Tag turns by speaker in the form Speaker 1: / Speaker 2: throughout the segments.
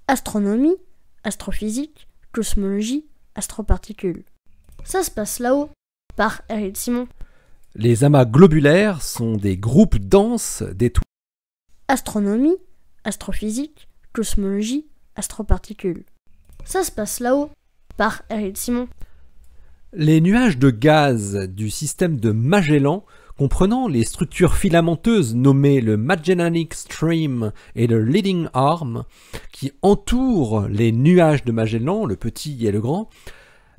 Speaker 1: Astronomie, astrophysique, cosmologie, astroparticules. Ça se passe là-haut, par Eric Simon.
Speaker 2: Les amas globulaires sont des groupes denses d'étoiles.
Speaker 1: Astronomie, astrophysique, cosmologie, astroparticules. Ça se passe là-haut, par Eric Simon.
Speaker 2: Les nuages de gaz du système de Magellan, comprenant les structures filamenteuses nommées le Magellanic Stream et le Leading Arm, qui entourent les nuages de Magellan, le petit et le grand,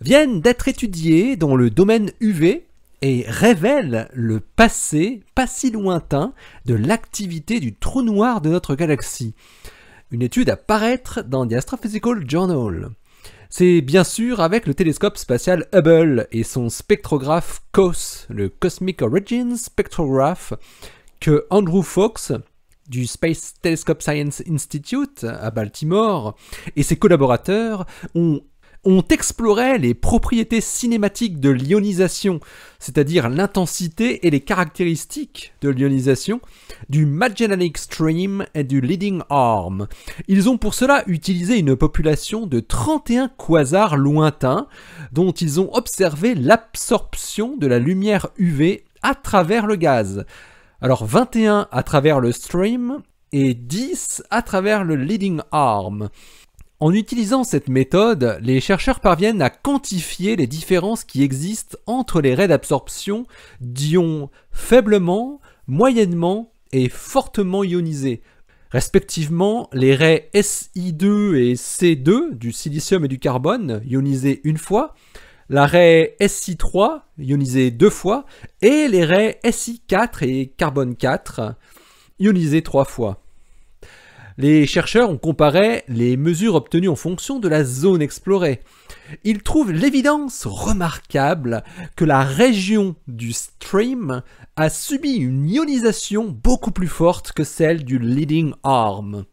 Speaker 2: viennent d'être étudiés dans le domaine UV et révèlent le passé pas si lointain de l'activité du trou noir de notre galaxie. Une étude à paraître dans The Astrophysical Journal. C'est bien sûr avec le télescope spatial Hubble et son spectrographe COSS, le Cosmic Origins Spectrograph, que Andrew Fox du Space Telescope Science Institute à Baltimore et ses collaborateurs ont exploré les propriétés cinématiques de l'ionisation, c'est-à-dire l'intensité et les caractéristiques de l'ionisation, du Magellanic Stream et du Leading Arm. Ils ont pour cela utilisé une population de 31 quasars lointains dont ils ont observé l'absorption de la lumière UV à travers le gaz. Alors 21 à travers le stream et 10 à travers le Leading Arm. En utilisant cette méthode, les chercheurs parviennent à quantifier les différences qui existent entre les raies d'absorption d'ions faiblement, moyennement et fortement ionisés, respectivement les raies Si2 et C2 du silicium et du carbone, ionisées une fois, la raie Si3, ionisée 2 fois, et les raies Si4 et carbone 4, ionisées 3 fois. Les chercheurs ont comparé les mesures obtenues en fonction de la zone explorée. Ils trouvent l'évidence remarquable que la région du stream a subi une ionisation beaucoup plus forte que celle du Leading Arm.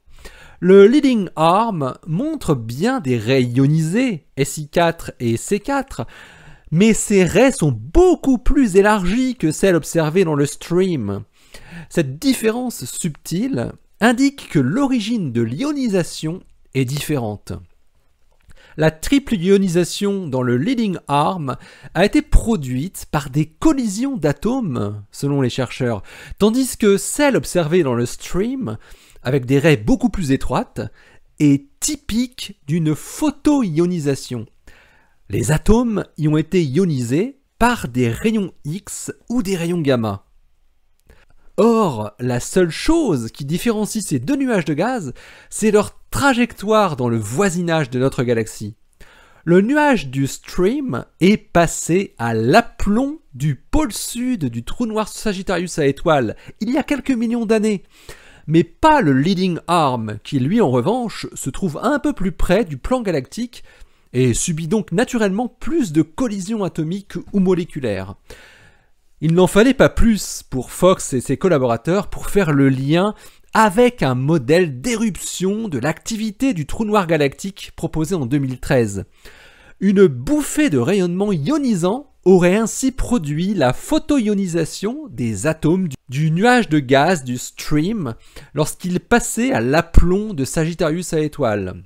Speaker 2: Le Leading Arm montre bien des raies ionisées, Si4 et C4, mais ces raies sont beaucoup plus élargies que celles observées dans le stream. Cette différence subtile indique que l'origine de l'ionisation est différente. La triple ionisation dans le Leading Arm a été produite par des collisions d'atomes, selon les chercheurs, tandis que celle observée dans le stream, avec des raies beaucoup plus étroites, est typique d'une photoionisation. Les atomes y ont été ionisés par des rayons X ou des rayons gamma. Or, la seule chose qui différencie ces deux nuages de gaz, c'est leur trajectoire dans le voisinage de notre galaxie. Le nuage du stream est passé à l'aplomb du pôle sud du trou noir Sagittarius à étoiles il y a quelques millions d'années, mais pas le Leading Arm qui, lui, en revanche, se trouve un peu plus près du plan galactique et subit donc naturellement plus de collisions atomiques ou moléculaires. Il n'en fallait pas plus pour Fox et ses collaborateurs pour faire le lien avec un modèle d'éruption de l'activité du trou noir galactique proposé en 2013. Une bouffée de rayonnement ionisant aurait ainsi produit la photoionisation des atomes du nuage de gaz du stream lorsqu'il passait à l'aplomb de Sagittarius à étoiles.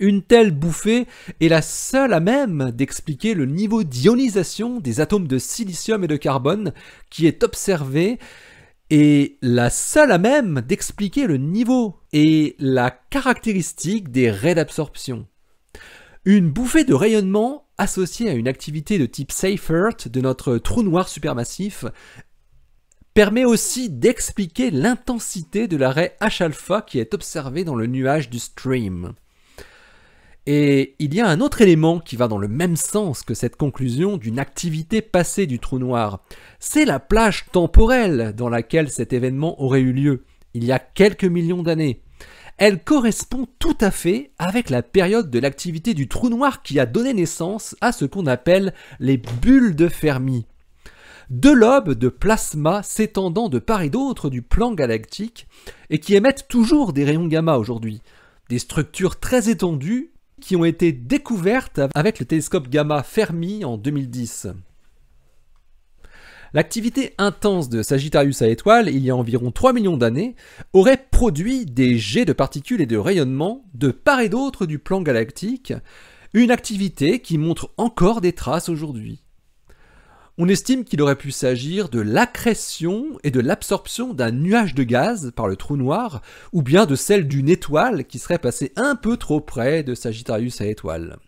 Speaker 2: Une telle bouffée est la seule à même d'expliquer le niveau d'ionisation des atomes de silicium et de carbone qui est observé et la seule à même d'expliquer le niveau et la caractéristique des raies d'absorption. Une bouffée de rayonnement associée à une activité de type Seyfert de notre trou noir supermassif permet aussi d'expliquer l'intensité de la raie H-alpha qui est observée dans le nuage du stream. Et il y a un autre élément qui va dans le même sens que cette conclusion d'une activité passée du trou noir. C'est la plage temporelle dans laquelle cet événement aurait eu lieu, il y a quelques millions d'années. Elle correspond tout à fait avec la période de l'activité du trou noir qui a donné naissance à ce qu'on appelle les bulles de Fermi. Deux lobes de plasma s'étendant de part et d'autre du plan galactique et qui émettent toujours des rayons gamma aujourd'hui. Des structures très étendues qui ont été découvertes avec le télescope gamma Fermi en 2010. L'activité intense de Sagittarius à étoile, il y a environ 3 millions d'années, aurait produit des jets de particules et de rayonnement de part et d'autre du plan galactique, une activité qui montre encore des traces aujourd'hui. On estime qu'il aurait pu s'agir de l'accrétion et de l'absorption d'un nuage de gaz par le trou noir, ou bien de celle d'une étoile qui serait passée un peu trop près de Sagittarius à étoile.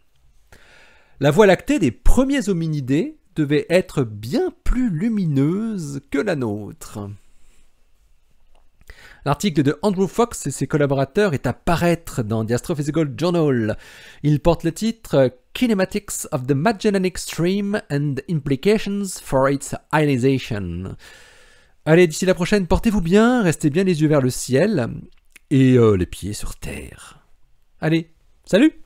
Speaker 2: La Voie lactée des premiers hominidés devait être bien plus lumineuse que la nôtre. L'article de Andrew Fox et ses collaborateurs est à paraître dans The Astrophysical Journal. Il porte le titre « Kinematics of the Magellanic Stream and Implications for its Ionization ». Allez, d'ici la prochaine, portez-vous bien, restez bien les yeux vers le ciel et les pieds sur terre. Allez, salut!